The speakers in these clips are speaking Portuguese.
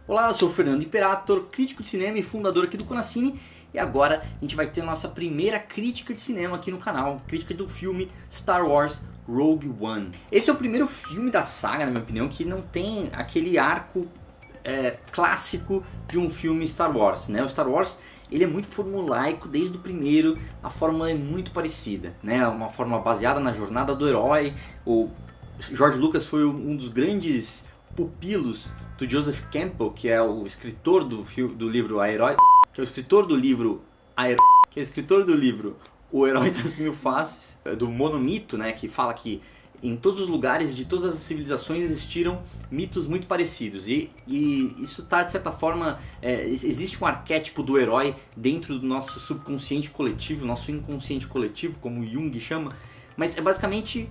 Olá, eu sou o Fernando Imperator, crítico de cinema e fundador aqui do Conacine, e agora a gente vai ter a nossa primeira crítica de cinema aqui no canal, crítica do filme Star Wars Rogue One. Esse é o primeiro filme da saga, na minha opinião, que não tem aquele arco clássico de um filme Star Wars, né? O Star Wars, ele é muito formulaico desde o primeiro, a fórmula é muito parecida, né? Uma fórmula baseada na jornada do herói. O George Lucas foi um dos grandes pupilos do Joseph Campbell, que é o escritor do livro A Herói, que é o escritor do livro que é o escritor do livro O Herói das Mil Faces, do monomito, né, que fala que em todos os lugares de todas as civilizações existiram mitos muito parecidos e isso tá, de certa forma, existe um arquétipo do herói dentro do nosso subconsciente coletivo, nosso inconsciente coletivo, como Jung chama, mas é basicamente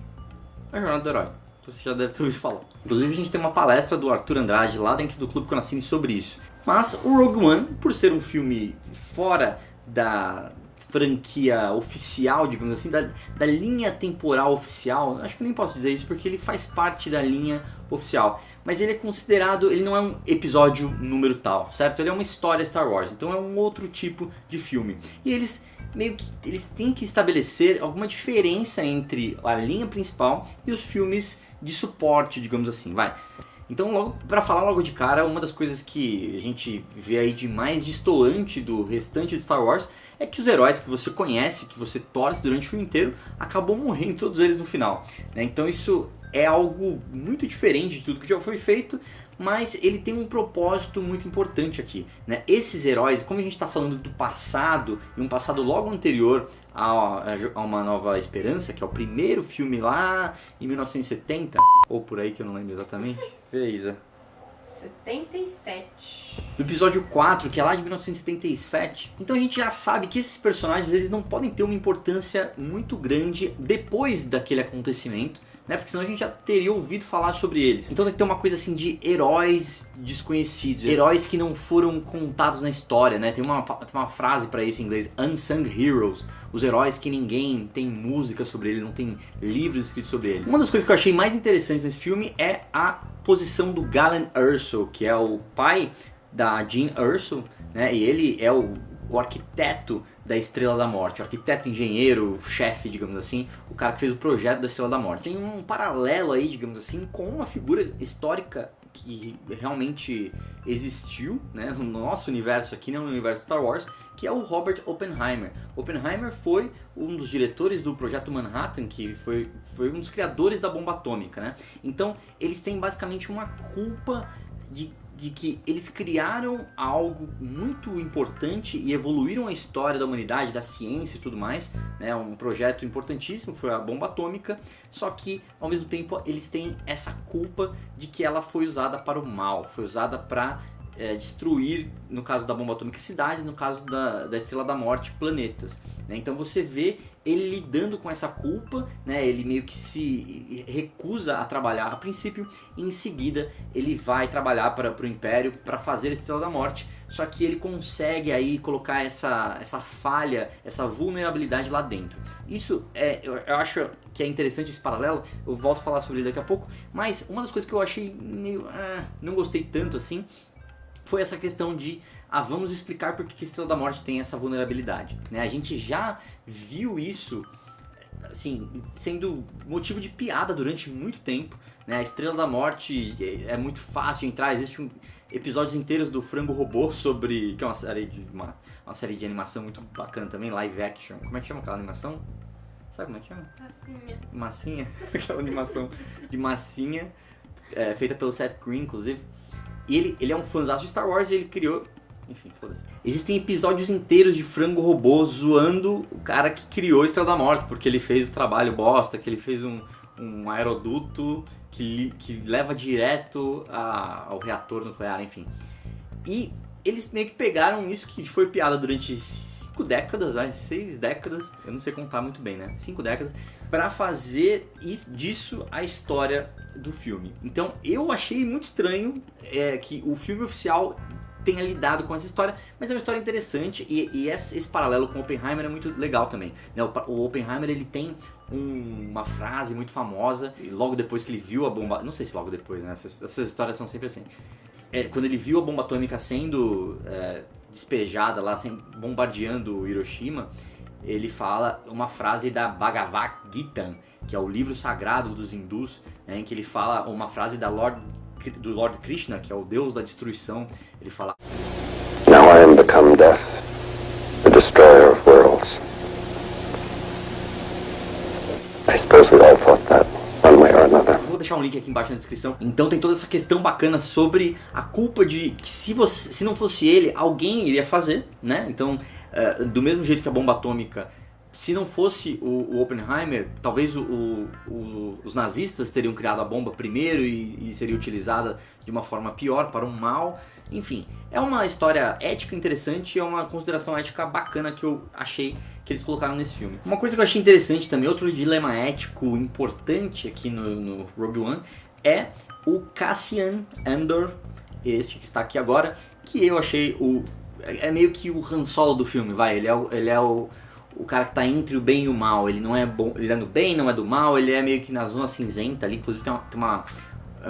a jornada do herói. Você já deve ter ouvido falar. Inclusive a gente tem uma palestra do Arthur Andrade lá dentro do Clube Conacine sobre isso. Mas o Rogue One, por ser um filme fora da franquia oficial, digamos assim, da linha temporal oficial, acho que nem posso dizer isso porque ele faz parte da linha oficial, mas ele é considerado, ele não é um episódio número tal, certo? Ele é uma história Star Wars, então é um outro tipo de filme. E eles têm que estabelecer alguma diferença entre a linha principal e os filmes de suporte, digamos assim, vai. Então, para falar logo de cara, uma das coisas que a gente vê aí de mais destoante do restante de Star Wars é que os heróis que você conhece, que você torce durante o filme inteiro, acabam morrendo todos eles no final, né? Então isso é algo muito diferente de tudo que já foi feito, mas ele tem um propósito muito importante aqui, né? Esses heróis, como a gente está falando do passado, e um passado logo anterior a Uma Nova Esperança, que é o primeiro filme lá em 1970, ou por aí que eu não lembro exatamente. Vê aí, Isa. 77. No episódio 4, que é lá de 1977, então a gente já sabe que esses personagens eles não podem ter uma importância muito grande depois daquele acontecimento, né? Porque senão a gente já teria ouvido falar sobre eles. Então tem que ter uma coisa assim de heróis desconhecidos, heróis que não foram contados na história, né? Tem uma frase pra isso em inglês, Unsung Heroes, os heróis que ninguém tem música sobre eles, não tem livros escritos sobre eles. Uma das coisas que eu achei mais interessantes nesse filme é a posição do Galen Erso, que é o pai da Jean Erso, né? E ele é o arquiteto da Estrela da Morte, o arquiteto, engenheiro, chefe, digamos assim, o cara que fez o projeto da Estrela da Morte. Tem um paralelo aí, digamos assim, com uma figura histórica que realmente existiu, né, no nosso universo aqui, no universo Star Wars, que é o Robert Oppenheimer. Oppenheimer foi um dos diretores do Projeto Manhattan, que foi um dos criadores da bomba atômica, né? Então, eles têm basicamente uma culpa de que eles criaram algo muito importante e evoluíram a história da humanidade, da ciência e tudo mais, né? Um projeto importantíssimo que foi a bomba atômica, só que ao mesmo tempo eles têm essa culpa de que ela foi usada para o mal, foi usada para destruir, no caso da bomba atômica, cidades, no caso da Estrela da Morte, planetas, né? Então você vê ele lidando com essa culpa, né? Ele meio que se recusa a trabalhar a princípio, e em seguida ele vai trabalhar para o Império para fazer a Estrela da Morte, só que ele consegue aí colocar essa falha, essa vulnerabilidade lá dentro. Isso eu acho que é interessante esse paralelo, eu volto a falar sobre ele daqui a pouco, mas uma das coisas que eu achei meio, não gostei tanto assim, foi essa questão de, vamos explicar por que a Estrela da Morte tem essa vulnerabilidade, né? A gente já viu isso, assim, sendo motivo de piada durante muito tempo, né? A Estrela da Morte é muito fácil de entrar, existem episódios inteiros do Frango Robô sobre, que é uma série de animação muito bacana também, live action. Como é que chama aquela animação? Sabe como é que chama? Massinha. Massinha? Aquela animação de massinha, feita pelo Seth Green, inclusive. E ele é um fãzaço de Star Wars e ele criou... Enfim, foda-se. Existem episódios inteiros de Frango Robô zoando o cara que criou a Estrela da Morte, porque ele fez o trabalho bosta, que ele fez um aeroduto que leva direto ao reator nuclear, enfim. E eles meio que pegaram isso que foi piada durante 5 décadas, 6 décadas, eu não sei contar muito bem, né? 5 décadas, para fazer disso a história do filme. Então eu achei muito estranho que o filme oficial tenha lidado com essa história, mas é uma história interessante e esse paralelo com Oppenheimer é muito legal também, né? O Oppenheimer, ele tem uma frase muito famosa, e logo depois que ele viu a bomba, não sei se logo depois, né? Essas histórias são sempre assim. Quando ele viu a bomba atômica sendo despejada lá, bombardeando Hiroshima, ele fala uma frase da Bhagavad Gita, que é o livro sagrado dos hindus, né, em que ele fala uma frase do Lord Krishna, que é o deus da destruição. Ele fala: Now I am become death, the destroyer of worlds. I suppose we all thought that, one way or another. Vou deixar um link aqui embaixo na descrição. Então tem toda essa questão bacana sobre a culpa de que se não fosse ele, alguém iria fazer, né? Então, do mesmo jeito que a bomba atômica, se não fosse o Oppenheimer, talvez os nazistas teriam criado a bomba primeiro e seria utilizada de uma forma pior para um mal. Enfim, é uma história ética interessante e é uma consideração ética bacana que eu achei que eles colocaram nesse filme. Uma coisa que eu achei interessante também, outro dilema ético importante aqui no Rogue One, é o Cassian Andor, este que está aqui agora, que eu achei é meio que o Han Solo do filme, vai, ele é o cara que está entre o bem e o mal, ele não é bom, ele é do bem, não é do mal, ele é meio que na zona cinzenta ali, inclusive tem uma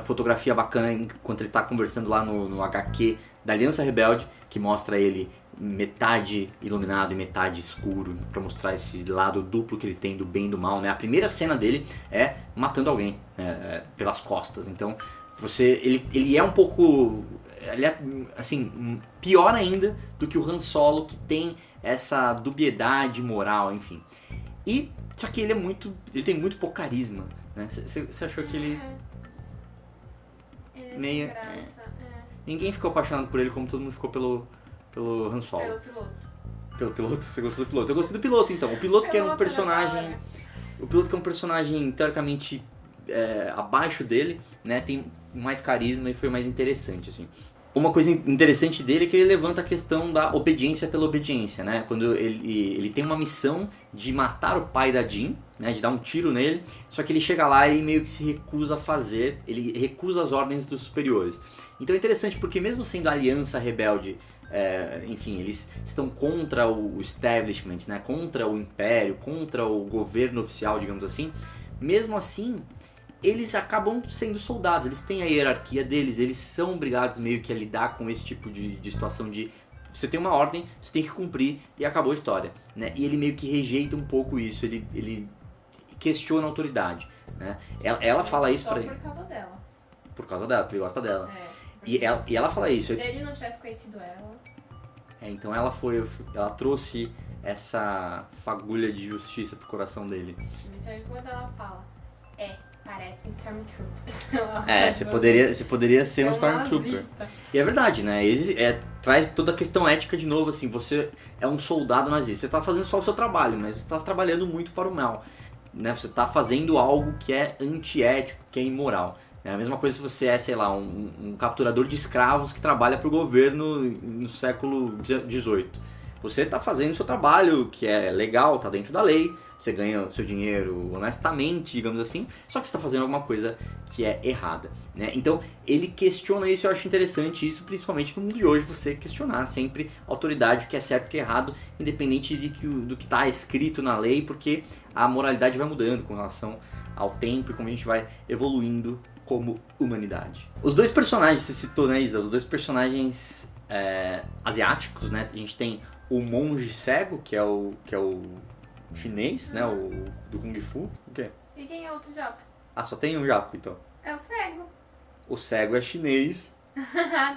fotografia bacana enquanto ele está conversando lá no HQ da Aliança Rebelde, que mostra ele metade iluminado e metade escuro, para mostrar esse lado duplo que ele tem do bem e do mal, né? A primeira cena dele é matando alguém pelas costas, então ele é um pouco, ele é assim, pior ainda do que o Han Solo, que tem essa dubiedade moral, enfim. Só que ele tem muito pouco carisma, né? Você achou que ele meio ninguém ficou apaixonado por ele como todo mundo ficou pelo Han Solo. Pelo piloto. Pelo piloto? Você gostou do piloto? Eu gostei do piloto, então. O piloto que é um personagem, teoricamente abaixo dele, né? Tem mais carisma e foi mais interessante, assim. Uma coisa interessante dele é que ele levanta a questão da obediência pela obediência, né? Quando ele tem uma missão de matar o pai da Jean, né? De dar um tiro nele, só que ele chega lá e meio que se recusa a fazer, ele recusa as ordens dos superiores. Então é interessante porque mesmo sendo a Aliança Rebelde, enfim, eles estão contra o establishment, né? Contra o império, contra o governo oficial, digamos assim, mesmo assim eles acabam sendo soldados, eles têm a hierarquia deles, eles são obrigados meio que a lidar com esse tipo de situação de você tem uma ordem, você tem que cumprir e acabou a história, né? E ele meio que rejeita um pouco isso, ele questiona a autoridade, né? Ela fala isso pra ele. Por causa dela. Por causa dela, porque ele gosta dela. É, E ela fala isso. Se ele não tivesse conhecido ela... Então ela trouxe essa fagulha de justiça pro coração dele. Principalmente quando ela fala, parece um Stormtrooper. Você poderia ser um Stormtrooper. Nazista. E é verdade, né? Traz toda a questão ética de novo, assim, você é um soldado nazista. Você tá fazendo só o seu trabalho, mas você tá trabalhando muito para o mal, né? Você tá fazendo algo que é antiético, que é imoral. É a mesma coisa se você é, sei lá, um capturador de escravos que trabalha para o governo no século XVIII. Você está fazendo o seu trabalho, que é legal, está dentro da lei, você ganha o seu dinheiro honestamente, digamos assim, só que você está fazendo alguma coisa que é errada, né? Então, ele questiona isso, eu acho interessante isso, principalmente no mundo de hoje, você questionar sempre a autoridade, o que é certo e o que é errado, independente do que está escrito na lei, porque a moralidade vai mudando com relação ao tempo e como a gente vai evoluindo como humanidade. Os dois personagens, você citou, né, Isa? Os dois personagens asiáticos, né? A gente tem o monge cego, que é o chinês, né? O do Kung Fu. O quê? E quem é outro japo? Ah, só tem um japo, então. É o cego. O cego é chinês,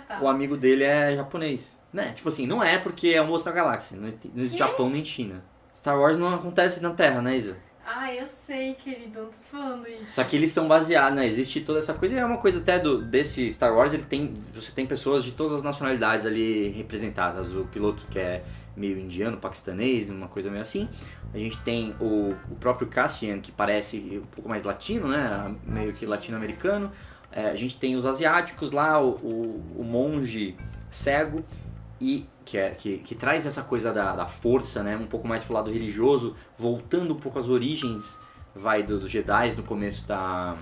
Tá. o amigo dele é japonês. Né? Tipo assim, não é porque é uma outra galáxia. Não existe Japão nem China. Star Wars não acontece na Terra, né, Isa? Ah, eu sei, querido, não tô falando isso. Só que eles são baseados, né? Existe toda essa coisa. E é uma coisa até desse Star Wars, você tem pessoas de todas as nacionalidades ali representadas. O piloto que é meio indiano, paquistanês, uma coisa meio assim. A gente tem o próprio Cassian, que parece um pouco mais latino, né? Meio que latino-americano. A gente tem os asiáticos lá, o monge cego, e que traz essa coisa da força, né? Um pouco mais pro lado religioso, voltando um pouco às origens dos Jedi no começo da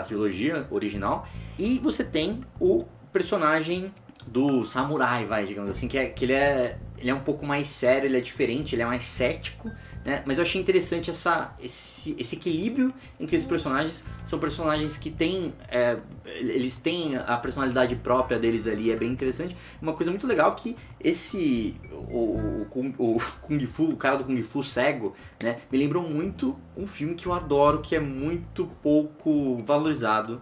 trilogia original. E você tem o personagem do samurai, digamos assim, que ele é um pouco mais sério, ele é diferente, ele é mais cético, né? Mas eu achei interessante esse equilíbrio em que esses personagens são personagens que têm, eles têm a personalidade própria deles ali, é bem interessante. Uma coisa muito legal que o Kung Fu, o cara do Kung Fu cego, né? Me lembrou muito um filme que eu adoro, que é muito pouco valorizado,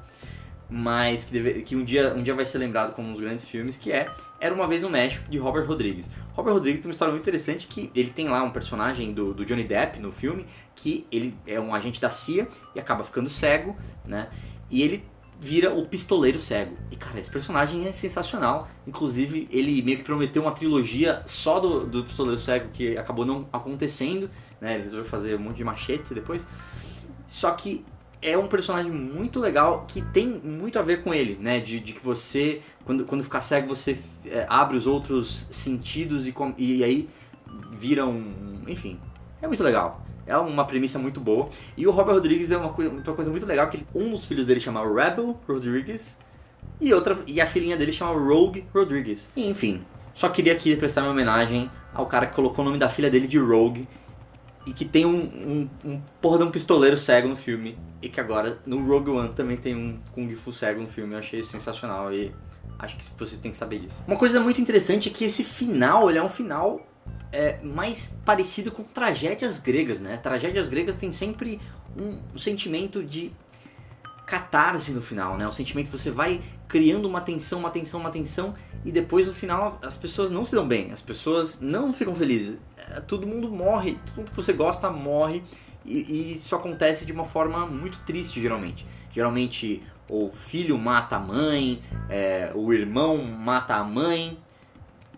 mas que um dia vai ser lembrado como um dos grandes filmes, que Era Uma Vez no México, de Robert Rodrigues. Robert Rodrigues tem uma história muito interessante, que ele tem lá um personagem do Johnny Depp no filme, que ele é um agente da CIA e acaba ficando cego, né? E ele vira o pistoleiro cego. E cara, esse personagem é sensacional. Inclusive, ele meio que prometeu uma trilogia só do pistoleiro cego, que acabou não acontecendo, né? Ele resolveu fazer um monte de machete depois. Só que é um personagem muito legal que tem muito a ver com ele, né? De que você, quando ficar cego, você abre os outros sentidos e aí vira enfim, é muito legal. É uma premissa muito boa. E o Robert Rodrigues é uma coisa muito legal, que um dos filhos dele chama Rebel Rodrigues e a filhinha dele chama Rogue Rodrigues. E, enfim, só queria aqui prestar minha homenagem ao cara que colocou o nome da filha dele de Rogue e que tem um porra de um pistoleiro cego no filme. E que agora no Rogue One também tem um Kung Fu cego no filme. Eu achei isso sensacional e acho que vocês têm que saber disso. Uma coisa muito interessante é que esse final, ele é um final mais parecido com tragédias gregas, né? Tragédias gregas tem sempre um sentimento de catarse no final, né? O sentimento que você vai criando uma tensão, e depois no final as pessoas não se dão bem, as pessoas não ficam felizes, todo mundo morre, todo mundo que você gosta morre, e isso acontece de uma forma muito triste geralmente. Geralmente o filho mata a mãe, o irmão mata a mãe.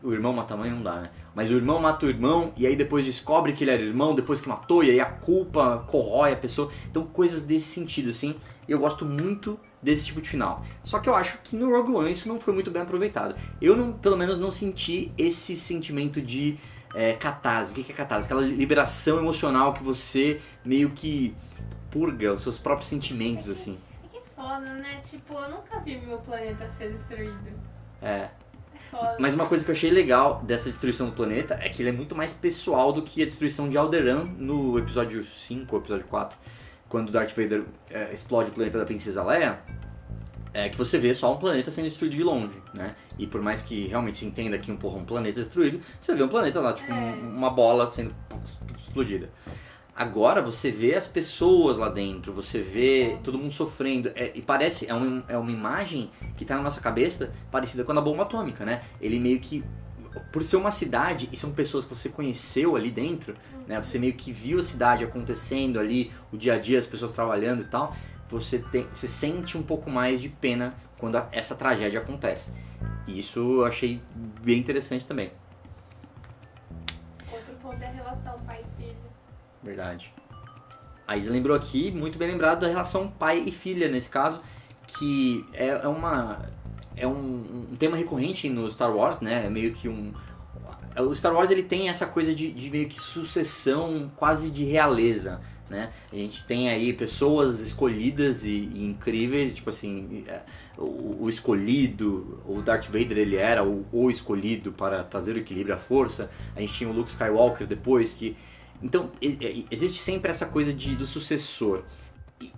O irmão mata a mãe não dá, né? Mas o irmão mata o irmão e aí depois descobre que ele era irmão depois que matou, e aí a culpa corrói a pessoa. Então coisas desse sentido, assim. Eu gosto muito desse tipo de final. Só que eu acho que no Rogue One isso não foi muito bem aproveitado. Eu, pelo menos, não senti esse sentimento de catarse. O que é catarse? Aquela liberação emocional que você meio que purga os seus próprios sentimentos, assim. Que foda, né? Tipo, eu nunca vi meu planeta ser destruído. Foda. Mas uma coisa que eu achei legal dessa destruição do planeta é que ele é muito mais pessoal do que a destruição de Alderaan no episódio 5 ou episódio 4, quando Darth Vader explode o planeta da Princesa Leia, que você vê só um planeta sendo destruído de longe, né? E por mais que realmente se entenda que um planeta destruído, você vê um planeta lá, tipo uma bola sendo explodida. Agora você vê as pessoas lá dentro, você vê todo mundo sofrendo, e parece, é uma imagem que tá na nossa cabeça parecida com a da bomba atômica, né? Ele meio que, por ser uma cidade e são pessoas que você conheceu ali dentro, né? Você meio que viu a cidade acontecendo ali, o dia a dia, as pessoas trabalhando e tal, você sente um pouco mais de pena quando essa tragédia acontece. E isso eu achei bem interessante também. Outro ponto é a relação pai e filho. Verdade. A Isa lembrou aqui, muito bem lembrado, da relação pai e filha, nesse caso, que é um tema recorrente no Star Wars, né? É meio que o Star Wars ele tem essa coisa de meio que sucessão quase de realeza, né? A gente tem aí pessoas escolhidas e incríveis, tipo assim, o escolhido, o Darth Vader ele era o escolhido para trazer o equilíbrio à força. A gente tinha o Luke Skywalker depois que... Então, existe sempre essa coisa do sucessor.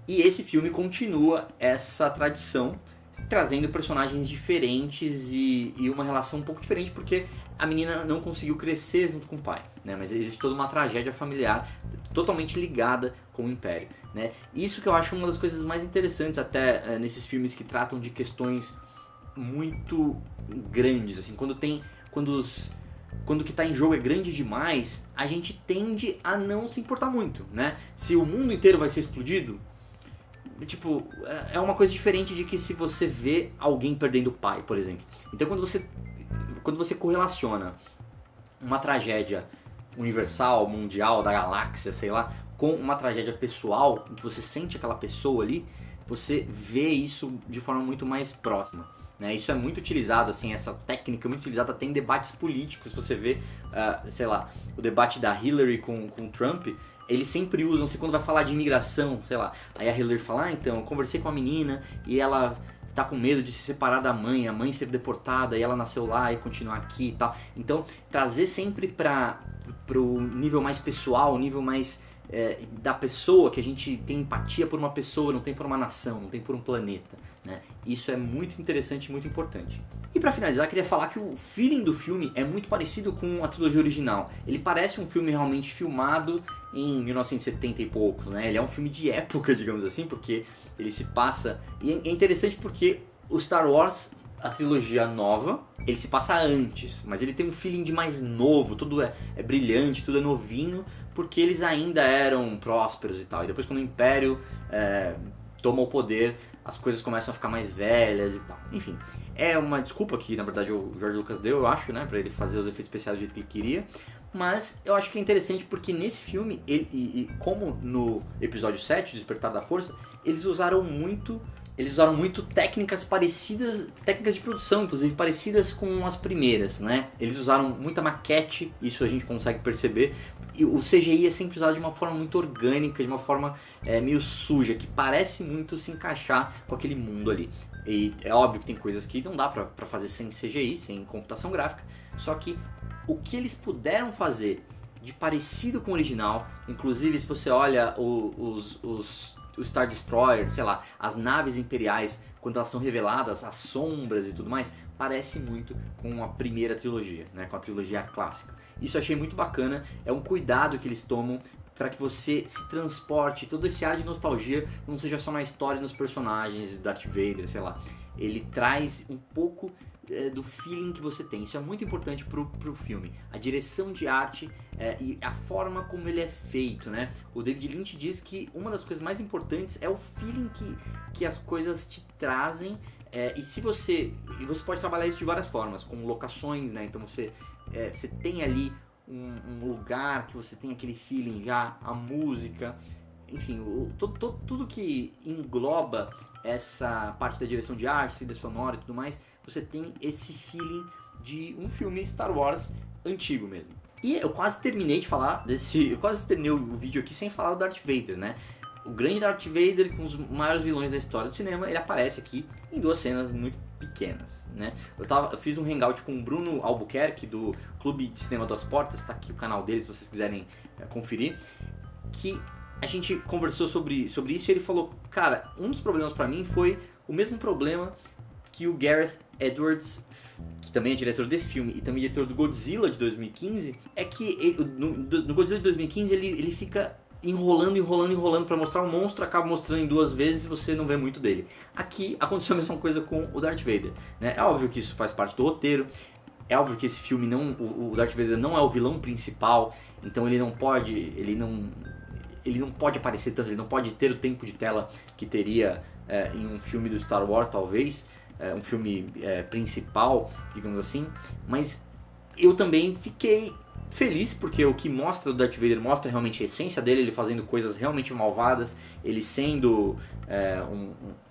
E esse filme continua essa tradição, trazendo personagens diferentes e uma relação um pouco diferente, porque a menina não conseguiu crescer junto com o pai, né? Mas existe toda uma tragédia familiar totalmente ligada com o Império, né? Isso que eu acho uma das coisas mais interessantes até nesses filmes que tratam de questões muito grandes, assim, quando o que está em jogo é grande demais, a gente tende a não se importar muito, né? Se o mundo inteiro vai ser explodido, tipo, é uma coisa diferente de que se você vê alguém perdendo o pai, por exemplo. Então quando você correlaciona uma tragédia universal, mundial, da galáxia, sei lá, com uma tragédia pessoal, em que você sente aquela pessoa ali, você vê isso de forma muito mais próxima. Né? Isso é muito utilizado, assim, essa técnica é muito utilizada até em debates políticos. Você vê, sei lá, o debate da Hillary com Trump, eles sempre usam, assim, quando vai falar de imigração, sei lá, aí a Hillary fala, então, eu conversei com a menina e ela tá com medo de se separar da mãe, a mãe ser deportada e ela nasceu lá e continuar aqui e tal. Então, trazer sempre pro nível mais pessoal, o nível mais da pessoa, que a gente tem empatia por uma pessoa, não tem por uma nação, não tem por um planeta, né? Isso é muito interessante e muito importante. E pra finalizar, queria falar que o feeling do filme é muito parecido com a trilogia original. Ele parece um filme realmente filmado em 1970 e poucos, né? Ele é um filme de época, digamos assim, porque ele se passa... E é interessante porque o Star Wars, a trilogia nova, ele se passa antes, mas ele tem um feeling de mais novo, tudo é brilhante, tudo é novinho, porque eles ainda eram prósperos e tal. E depois quando o Império toma o poder, as coisas começam a ficar mais velhas e tal. Enfim, é uma desculpa que na verdade o George Lucas deu, eu acho, né, pra ele fazer os efeitos especiais do jeito que ele queria. Mas eu acho que é interessante porque nesse filme, como no episódio 7, Despertar da Força, eles usaram muito técnicas parecidas, técnicas de produção, inclusive parecidas com as primeiras, né? Eles usaram muita maquete, isso a gente consegue perceber. E o CGI é sempre usado de uma forma muito orgânica, de uma forma meio suja, que parece muito se encaixar com aquele mundo ali. E é óbvio que tem coisas que não dá pra fazer sem CGI, sem computação gráfica, só que o que eles puderam fazer de parecido com o original, inclusive se você olha os Star Destroyer, sei lá, as naves imperiais, quando elas são reveladas, as sombras e tudo mais, parece muito com a primeira trilogia, né, com a trilogia clássica. Isso eu achei muito bacana, é um cuidado que eles tomam para que você se transporte, todo esse ar de nostalgia não seja só na história e nos personagens, do Darth Vader, sei lá. Ele traz um pouco do feeling que você tem. Isso é muito importante pro filme. A direção de arte e a forma como ele é feito, né? O David Lynch diz que uma das coisas mais importantes é o feeling que as coisas te trazem. E você pode trabalhar isso de várias formas, com locações, né? Então você tem ali um lugar que você tem aquele feeling já, a música, enfim, tudo que engloba essa parte da direção de arte, trilha sonora e tudo mais, você tem esse feeling de um filme Star Wars antigo mesmo. E eu quase terminei de falar eu quase terminei o vídeo aqui sem falar do Darth Vader, né? O grande Darth Vader, com os maiores vilões da história do cinema, ele aparece aqui em duas cenas muito pequenas, né? Eu fiz um hangout com o Bruno Albuquerque, do Clube de Cinema das Portas, tá aqui o canal dele se vocês quiserem conferir, que a gente conversou sobre isso e ele falou, cara, um dos problemas pra mim foi o mesmo problema que o Gareth Edwards, que também é diretor desse filme e também diretor do Godzilla de 2015, é que no Godzilla de 2015 ele fica enrolando pra mostrar o monstro, acaba mostrando em duas vezes e você não vê muito dele. Aqui aconteceu a mesma coisa com o Darth Vader, né? É óbvio que isso faz parte do roteiro, é óbvio que esse filme o Darth Vader não é o vilão principal, então ele não pode aparecer tanto, ele não pode ter o tempo de tela que teria em um filme do Star Wars, talvez, um filme principal, digamos assim, mas eu também fiquei feliz porque o que mostra o Darth Vader mostra realmente a essência dele, ele fazendo coisas realmente malvadas, ele sendo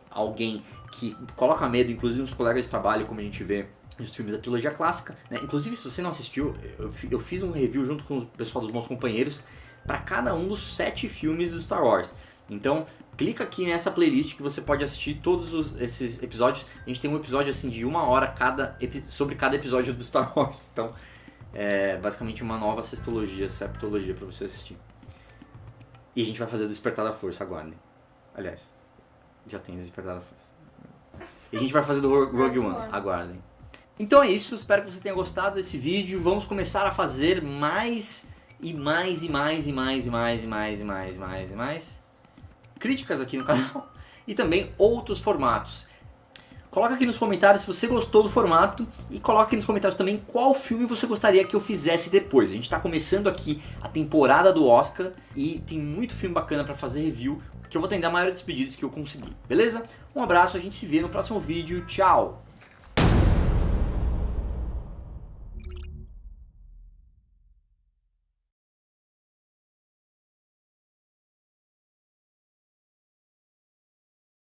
alguém que coloca medo, inclusive nos colegas de trabalho, como a gente vê nos filmes da trilogia clássica, né? Inclusive, se você não assistiu, eu fiz um review junto com o pessoal dos Bons Companheiros para cada um dos 7 filmes do Star Wars. Então, clica aqui nessa playlist que você pode assistir todos esses episódios. A gente tem um episódio assim de 1 hora sobre cada episódio do Star Wars. Então, é basicamente uma nova septologia para você assistir. E a gente vai fazer o Despertar da Força, aguardem. Aliás, já tem o Despertar da Força. E a gente vai fazer do Rogue One, aguardem. Então é isso, espero que você tenha gostado desse vídeo. Vamos começar a fazer mais críticas aqui no canal e também outros formatos. Coloca aqui nos comentários se você gostou do formato e coloca aqui nos comentários também qual filme você gostaria que eu fizesse depois. A gente está começando aqui a temporada do Oscar e tem muito filme bacana para fazer review que eu vou atender a maioria dos pedidos que eu conseguir, beleza? Um abraço, a gente se vê no próximo vídeo, tchau!